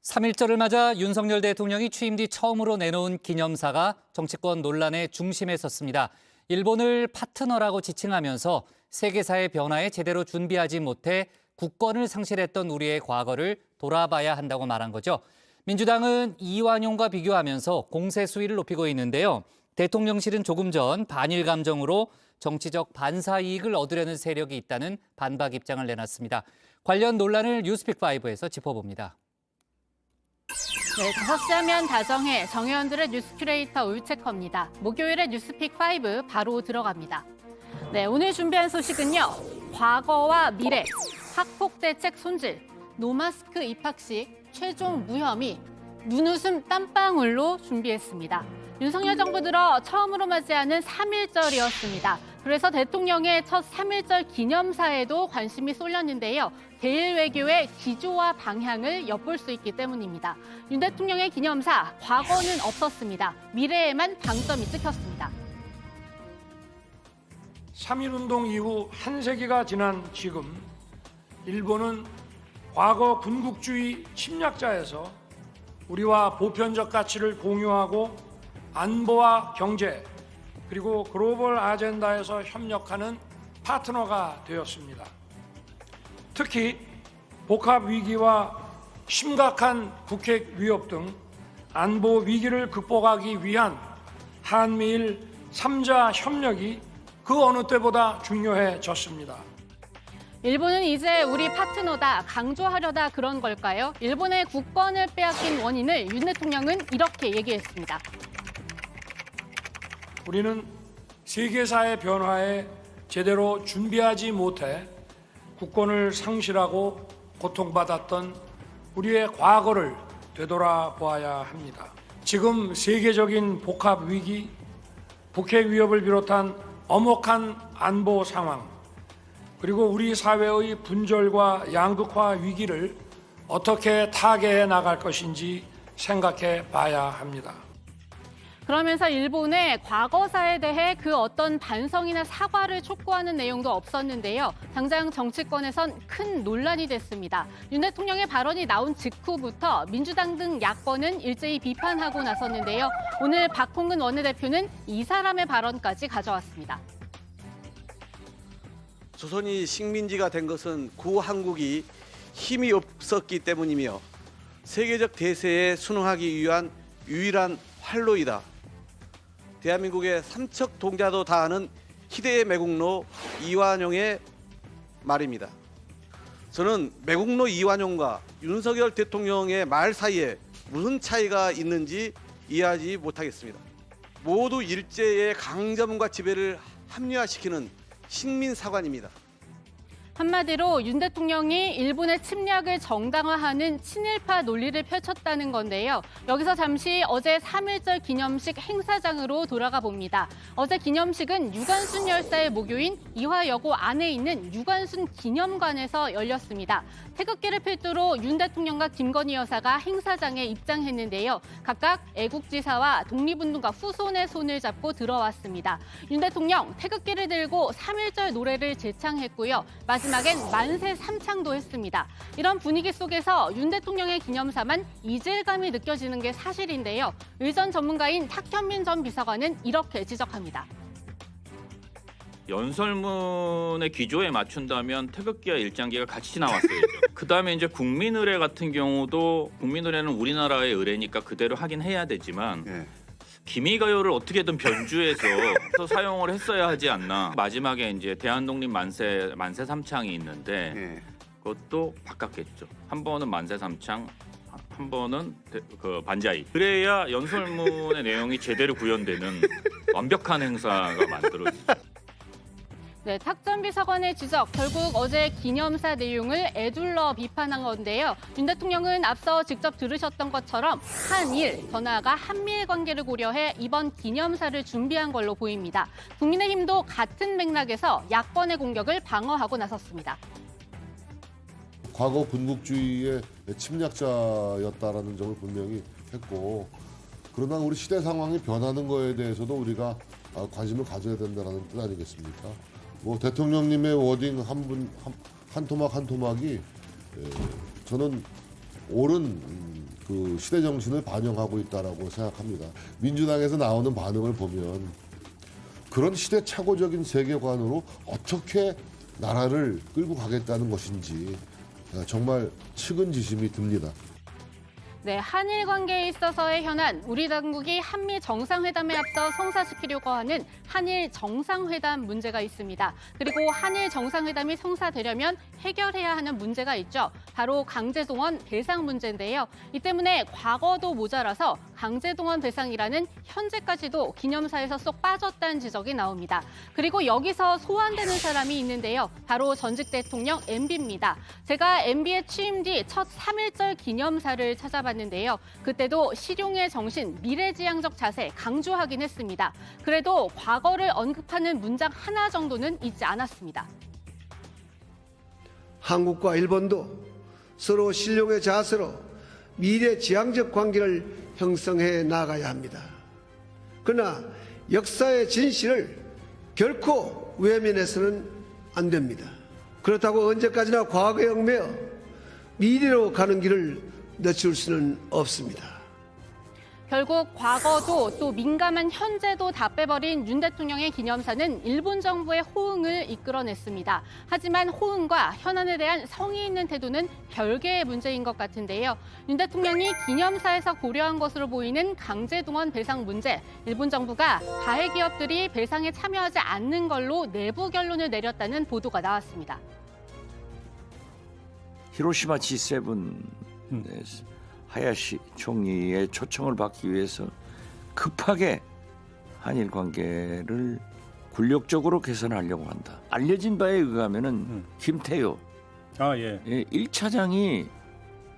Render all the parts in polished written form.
3.1절을 맞아 윤석열 대통령이 취임 뒤 처음으로 내놓은 기념사가 정치권 논란의 중심에 섰습니다. 일본을 파트너라고 지칭하면서 세계사의 변화에 제대로 준비하지 못해 국권을 상실했던 우리의 과거를 돌아봐야 한다고 말한 거죠. 민주당은 이완용과 비교하면서 공세 수위를 높이고 있는데요. 대통령실은 조금 전 반일 감정으로 정치적 반사 이익을 얻으려는 세력이 있다는 반박 입장을 내놨습니다. 관련 논란을 뉴스픽5에서 짚어봅니다. 네, 5시 하면 다정해 정의원들의 뉴스 큐레이터 울체커입니다. 목요일에 뉴스픽5 바로 들어갑니다. 네, 오늘 준비한 소식은요. 과거와 미래, 학폭 대책 손질, 노마스크 입학식, 최종 무혐의, 눈웃음 땀방울로 준비했습니다. 윤석열 정부 들어 처음으로 맞이하는 3.1절이었습니다. 그래서 대통령의 첫 3.1절 기념사에도 관심이 쏠렸는데요. 대일 외교의 기조와 방향을 엿볼 수 있기 때문입니다. 윤 대통령의 기념사, 과거는 없었습니다. 미래에만 방점이 찍혔습니다. 3.1운동 이후 한 세기가 지난 지금 일본은 과거 군국주의 침략자에서 우리와 보편적 가치를 공유하고 안보와 경제 그리고 글로벌 아젠다에서 협력하는 파트너가 되었습니다. 특히 복합 위기와 심각한 북핵 위협 등 안보 위기를 극복하기 위한 한미일 3자 협력이 그 어느 때보다 중요해졌습니다. 일본은 이제 우리 파트너다, 강조하려다 그런 걸까요? 일본의 국권을 빼앗긴 원인을 윤 대통령은 이렇게 얘기했습니다. 우리는 세계사의 변화에 제대로 준비하지 못해 국권을 상실하고 고통받았던 우리의 과거를 되돌아보아야 합니다. 지금 세계적인 복합 위기, 북핵 위협을 비롯한 엄혹한 안보 상황, 그리고 우리 사회의 분절과 양극화 위기를 어떻게 타개해 나갈 것인지 생각해 봐야 합니다. 그러면서 일본의 과거사에 대해 그 어떤 반성이나 사과를 촉구하는 내용도 없었는데요. 당장 정치권에선 큰 논란이 됐습니다. 윤 대통령의 발언이 나온 직후부터 민주당 등 야권은 일제히 비판하고 나섰는데요. 오늘 박홍근 원내대표는 이 사람의 발언까지 가져왔습니다. 조선이 식민지가 된 것은 구한국이 힘이 없었기 때문이며 세계적 대세에 순응하기 위한 유일한 활로이다. 대한민국의 삼척 동자도 다 아는 희대의 매국노 이완용의 말입니다. 저는 매국노 이완용과 윤석열 대통령의 말 사이에 무슨 차이가 있는지 이해하지 못하겠습니다. 모두 일제의 강점과 지배를 합리화시키는 식민사관입니다. 한마디로 윤 대통령이 일본의 침략을 정당화하는 친일파 논리를 펼쳤다는 건데요. 여기서 잠시 어제 3.1절 기념식 행사장으로 돌아가 봅니다. 어제 기념식은 유관순 열사의 모교인 이화여고 안에 있는 유관순 기념관에서 열렸습니다. 태극기를 필두로 윤 대통령과 김건희 여사가 행사장에 입장했는데요. 각각 애국지사와 독립운동가 후손의 손을 잡고 들어왔습니다. 윤 대통령 태극기를 들고 3.1절 노래를 제창했고요. 마지막엔 만세 삼창도 했습니다. 이런 분위기 속에서 윤 대통령의 기념사만 이질감이 느껴지는 게 사실인데요. 의전 전문가인 탁현민 전 비서관은 이렇게 지적합니다. 연설문의 기조에 맞춘다면 태극기와 일장기가 같이 나왔어야죠. 그다음에 이제 국민의례 같은 경우도 국민의례는 우리나라의 의례니까 그대로 하긴 해야 되지만 기미가요를 어떻게든 변주해서 사용을 했어야 하지 않나. 마지막에 이제 대한독립 만세 삼창이 있는데 그것도 바꿨겠죠. 한 번은 만세 삼창, 한 번은 그 반자이. 그래야 연설문의 내용이 제대로 구현되는 완벽한 행사가 만들어지죠. 네, 탁 전 비서관의 지적, 결국 어제 기념사 내용을 애둘러 비판한 건데요. 윤 대통령은 앞서 직접 들으셨던 것처럼 한일, 더 나아가 한미일 관계를 고려해 이번 기념사를 준비한 걸로 보입니다. 국민의힘도 같은 맥락에서 야권의 공격을 방어하고 나섰습니다. 과거 군국주의의 침략자였다라는 점을 분명히 했고, 그러나 우리 시대 상황이 변하는 거에 대해서도 우리가 관심을 가져야 된다는 뜻 아니겠습니까? 뭐 대통령님의 워딩 한 토막 한 토막이 저는 옳은 그 시대 정신을 반영하고 있다라고 생각합니다. 민주당에서 나오는 반응을 보면 그런 시대착오적인 세계관으로 어떻게 나라를 끌고 가겠다는 것인지 정말 측은지심이 듭니다. 네, 한일 관계에 있어서의 현안, 우리 당국이 한미 정상회담에 앞서 성사시키려고 하는 한일 정상회담 문제가 있습니다. 그리고 한일 정상회담이 성사되려면 해결해야 하는 문제가 있죠. 바로 강제동원 배상 문제인데요. 이 때문에 과거도 모자라서 강제동원 배상이라는 현재까지도 기념사에서 쏙 빠졌다는 지적이 나옵니다. 그리고 여기서 소환되는 사람이 있는데요. 바로 전직 대통령 MB입니다. 제가 MB의 취임 뒤 첫 3.1절 기념사를 찾아봤는데요. 그때도 실용의 정신, 미래지향적 자세 강조하긴 했습니다. 그래도 과거를 언급하는 문장 하나 정도는 잊지 않았습니다. 한국과 일본도 서로 신용의 자세로 미래지향적 관계를 형성해 나가야 합니다. 그러나 역사의 진실을 결코 외면해서는 안 됩니다. 그렇다고 언제까지나 과거에 얽매여 미래로 가는 길을 늦출 수는 없습니다. 결국 과거도 또 민감한 현재도 다 빼버린 윤 대통령의 기념사는 일본 정부의 호응을 이끌어냈습니다. 하지만 호응과 현안에 대한 성의 있는 태도는 별개의 문제인 것 같은데요. 윤 대통령이 기념사에서 고려한 것으로 보이는 강제동원 배상 문제, 일본 정부가 가해 기업들이 배상에 참여하지 않는 걸로 내부 결론을 내렸다는 보도가 나왔습니다. 히로시마 G7 하야시 총리의 초청을 받기 위해서 급하게 한일 관계를 굴욕적으로 개선하려고 한다. 알려진 바에 의하면은 김태효 1차장이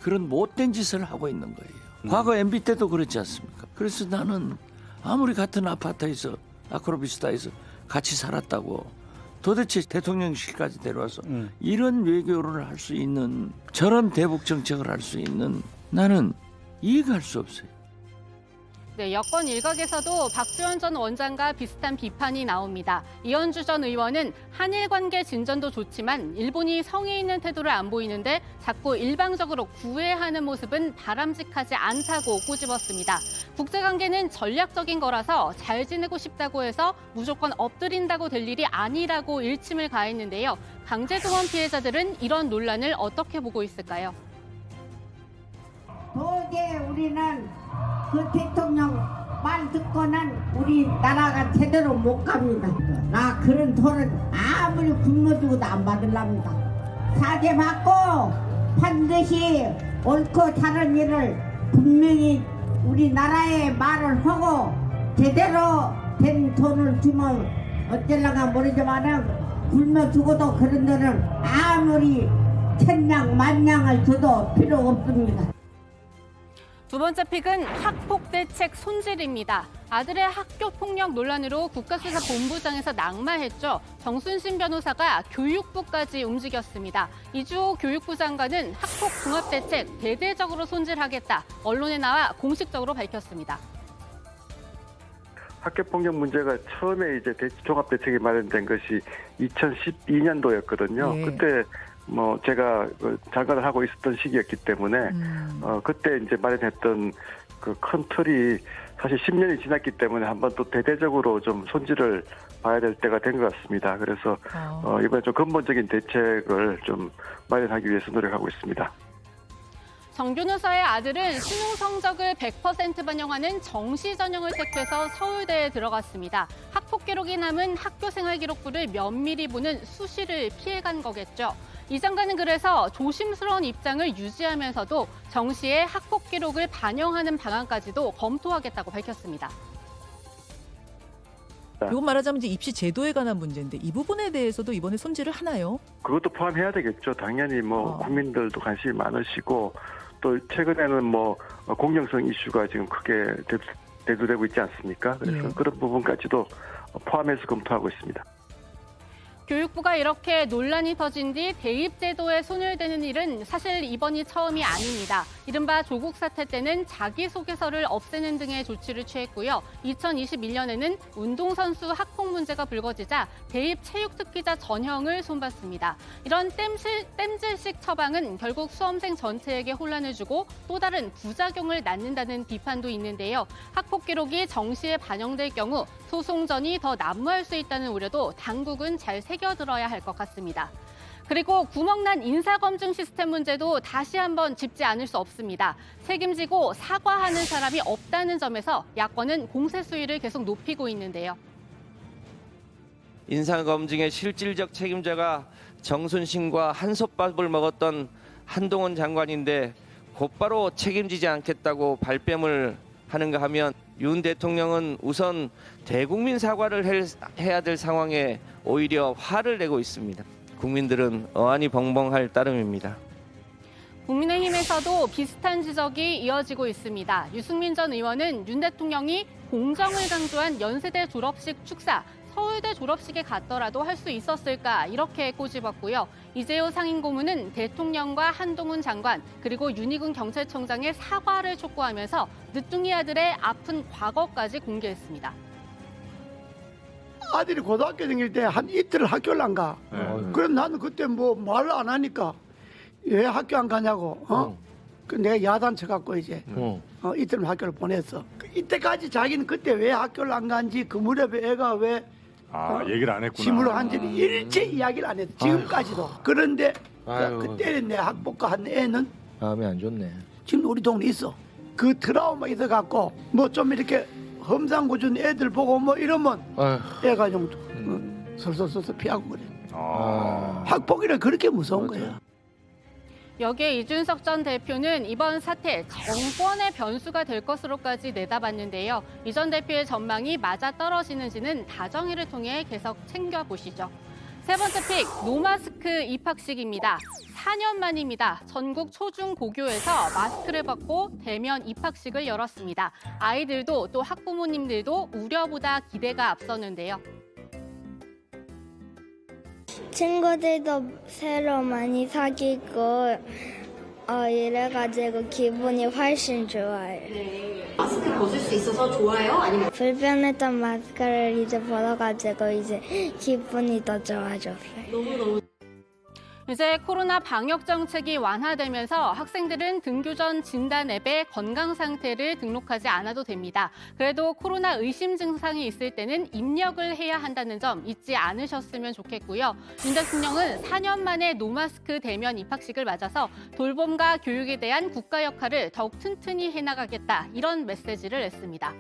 그런 못된 짓을 하고 있는 거예요. 과거 MB 때도 그렇지 않습니까? 그래서 나는 아무리 같은 아파트에서 아크로비스타에서 같이 살았다고 도대체 대통령실까지 데려와서 이런 외교를 할 수 있는 저런 대북 정책을 할 수 있는 나는 이해할 수 없어요. 네, 여권 일각에서도 박지원 전 원장과 비슷한 비판이 나옵니다. 이현주 전 의원은 한일 관계 진전도 좋지만 일본이 성의 있는 태도를 안 보이는데 자꾸 일방적으로 구애하는 모습은 바람직하지 않다고 꼬집었습니다. 국제관계는 전략적인 거라서 잘 지내고 싶다고 해서 무조건 엎드린다고 될 일이 아니라고 일침을 가했는데요. 강제동원 피해자들은 이런 논란을 어떻게 보고 있을까요? 도저히 우리는 그 대통령 말 듣고는 우리 나라가 제대로 못 갑니다. 나 그런 돈은 아무리 굶어주고도 안 받으랍니다. 사죄 받고 반드시 옳고 다른 일을 분명히 우리나라에 말을 하고 제대로 된 돈을 주면 어쩔랑가 모르지만은 굶어 죽어도 그런 데는 아무리 천냥 만냥을 줘도 필요 없습니다. 두 번째 픽은 학폭 대책 손질입니다. 아들의 학교 폭력 논란으로 국가수사본부장에서 낙마했죠. 정순신 변호사가 교육부까지 움직였습니다. 이주호 교육부 장관은 학폭 종합 대책 대대적으로 손질하겠다. 언론에 나와 공식적으로 밝혔습니다. 학교폭력 문제가 처음에 이제 종합 대책이 마련된 것이 2012년도였거든요. 그때 제가 장관을 하고 있었던 시기였기 때문에 그때 이제 마련했던 그 큰 틀이 사실 10년이 지났기 때문에 한번 또 대대적으로 좀 손질을 봐야 될 때가 된 것 같습니다. 그래서 이번에 좀 근본적인 대책을 좀 마련하기 위해서 노력하고 있습니다. 정 변호사의 아들은 수능 성적을 100% 반영하는 정시 전형을 택해서 서울대에 들어갔습니다. 학폭 기록이 남은 학교생활기록부를 면밀히 보는 수시를 피해간 거겠죠. 이 장관은 그래서 조심스러운 입장을 유지하면서도 정시의 학폭 기록을 반영하는 방안까지도 검토하겠다고 밝혔습니다. 이건 말하자면 이제 입시 제도에 관한 문제인데 이 부분에 대해서도 이번에 손질을 하나요? 그것도 포함해야 되겠죠. 당연히 국민들도 관심이 많으시고 또 최근에는 공정성 이슈가 지금 크게 대두되고 있지 않습니까? 그래서 그런 부분까지도 포함해서 검토하고 있습니다. 교육부가 이렇게 논란이 터진 뒤 대입제도에 손을 대는 일은 사실 이번이 처음이 아닙니다. 이른바 조국 사태 때는 자기소개서를 없애는 등의 조치를 취했고요. 2021년에는 운동선수 학폭 문제가 불거지자 대입 체육특기자 전형을 손봤습니다. 이런 땜질식 처방은 결국 수험생 전체에게 혼란을 주고 또 다른 부작용을 낳는다는 비판도 있는데요. 학폭 기록이 정시에 반영될 경우 소송전이 더 난무할 수 있다는 우려도 당국은 잘 새겨들어야 할 것 같습니다. 그리고 구멍난 인사검증 시스템 문제도 다시 한번 짚지 않을 수 없습니다. 책임지고 사과하는 사람이 없다는 점에서 야권은 공세 수위를 계속 높이고 있는데요. 인사검증의 실질적 책임자가 정순신과 한솥밥을 먹었던 한동훈 장관인데 곧바로 책임지지 않겠다고 발뺌을 하는가 하면 윤 대통령은 우선 대국민 사과를 해야 될 상황에 오히려 화를 내고 있습니다. 국민들은 어안이 벙벙할 따름입니다. 국민의힘에서도 비슷한 지적이 이어지고 있습니다. 유승민 전 의원은 윤 대통령이 공정을 강조한 연세대 졸업식 축사, 서울대 졸업식에 갔더라도 할 수 있었을까 이렇게 꼬집었고요. 이재호 상임고문은 대통령과 한동훈 장관 그리고 윤희군 경찰청장의 사과를 촉구하면서 늦둥이 아들의 아픈 과거까지 공개했습니다. 아들이 고등학교 다닐 때 한 이틀 학교를 안 가. 그럼 나는 그때 뭐 말을 안 하니까 왜 학교 안 가냐고. 그 내가 야단 쳐갖고 이제 이틀 학교를 보냈어. 이때까지 자기는 그때 왜 학교를 안 간지 그 무렵에 애가 왜 얘기를 안 했구나. 짐으로 한지는 일체 이야기를 안 했어. 지금까지도. 그런데 그때 내 학복과 한 애는 마음이 안 좋네. 지금 우리 동네 있어. 그 트라우마 있어갖고 뭐 좀 이렇게 험상궂은 애들 보고 뭐 이러면 애가 좀 솔솔솔솔 피하고 그래. 학폭이라 그렇게 무서운 거야. 여기에 이준석 전 대표는 이번 사태 정권의 변수가 될 것으로까지 내다봤는데요. 이 전 대표의 전망이 맞아떨어지는지는 다정회를 통해 계속 챙겨보시죠. 세 번째 픽, 노마스크 입학식입니다. 4년 만입니다. 전국 초중고교에서 마스크를 벗고 대면 입학식을 열었습니다. 아이들도 또 학부모님들도 우려보다 기대가 앞섰는데요. 친구들도 새로 많이 사귀고 이래가지고 기분이 훨씬 좋아요. 마스크 벗을 수 있어서 좋아요? 아니면 불편했던 마스크를 이제 벗어가지고 이제 기분이 더 좋아졌어요. 너무너무 이제 코로나 방역 정책이 완화되면서 학생들은 등교 전 진단 앱에 건강 상태를 등록하지 않아도 됩니다. 그래도 코로나 의심 증상이 있을 때는 입력을 해야 한다는 점 잊지 않으셨으면 좋겠고요. 윤 대통령은 4년 만에 노마스크 대면 입학식을 맞아서 돌봄과 교육에 대한 국가 역할을 더욱 튼튼히 해나가겠다 이런 메시지를 냈습니다.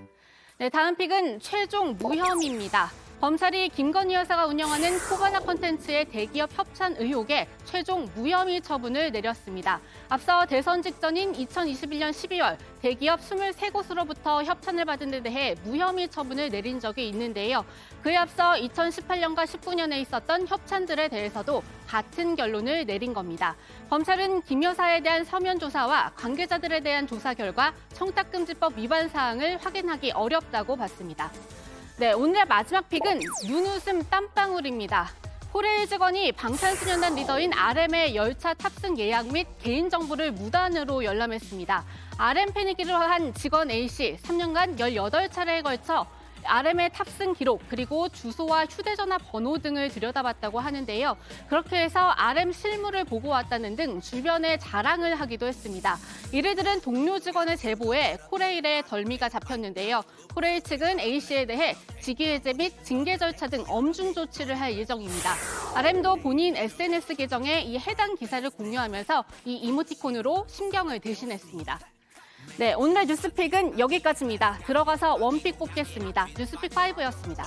네, 다음 픽은 최종 무혐의입니다. 검찰이 김건희 여사가 운영하는 코바나 콘텐츠의 대기업 협찬 의혹에 최종 무혐의 처분을 내렸습니다. 앞서 대선 직전인 2021년 12월 대기업 23곳으로부터 협찬을 받은 데 대해 무혐의 처분을 내린 적이 있는데요. 그에 앞서 2018년과 19년에 있었던 협찬들에 대해서도 같은 결론을 내린 겁니다. 검찰은 김 여사에 대한 서면 조사와 관계자들에 대한 조사 결과 청탁금지법 위반 사항을 확인하기 어렵다고 봤습니다. 네, 오늘의 마지막 픽은 눈웃음 땀방울입니다. 코레일 직원이 방탄소년단 리더인 RM의 열차 탑승 예약 및 개인정보를 무단으로 열람했습니다. RM 팬이기로 한 직원 A씨 3년간 18차례에 걸쳐 RM의 탑승 기록 그리고 주소와 휴대전화 번호 등을 들여다봤다고 하는데요. 그렇게 해서 RM 실무를 보고 왔다는 등 주변에 자랑을 하기도 했습니다. 이를 들은 동료 직원의 제보에 코레일의 덜미가 잡혔는데요. 코레일 측은 A씨에 대해 직위해제 및 징계 절차 등 엄중 조치를 할 예정입니다. RM도 본인 SNS 계정에 이 해당 기사를 공유하면서 이 이모티콘으로 심경을 대신했습니다. 네, 오늘의 뉴스픽은 여기까지입니다. 들어가서 원픽 뽑겠습니다. 뉴스픽 5였습니다.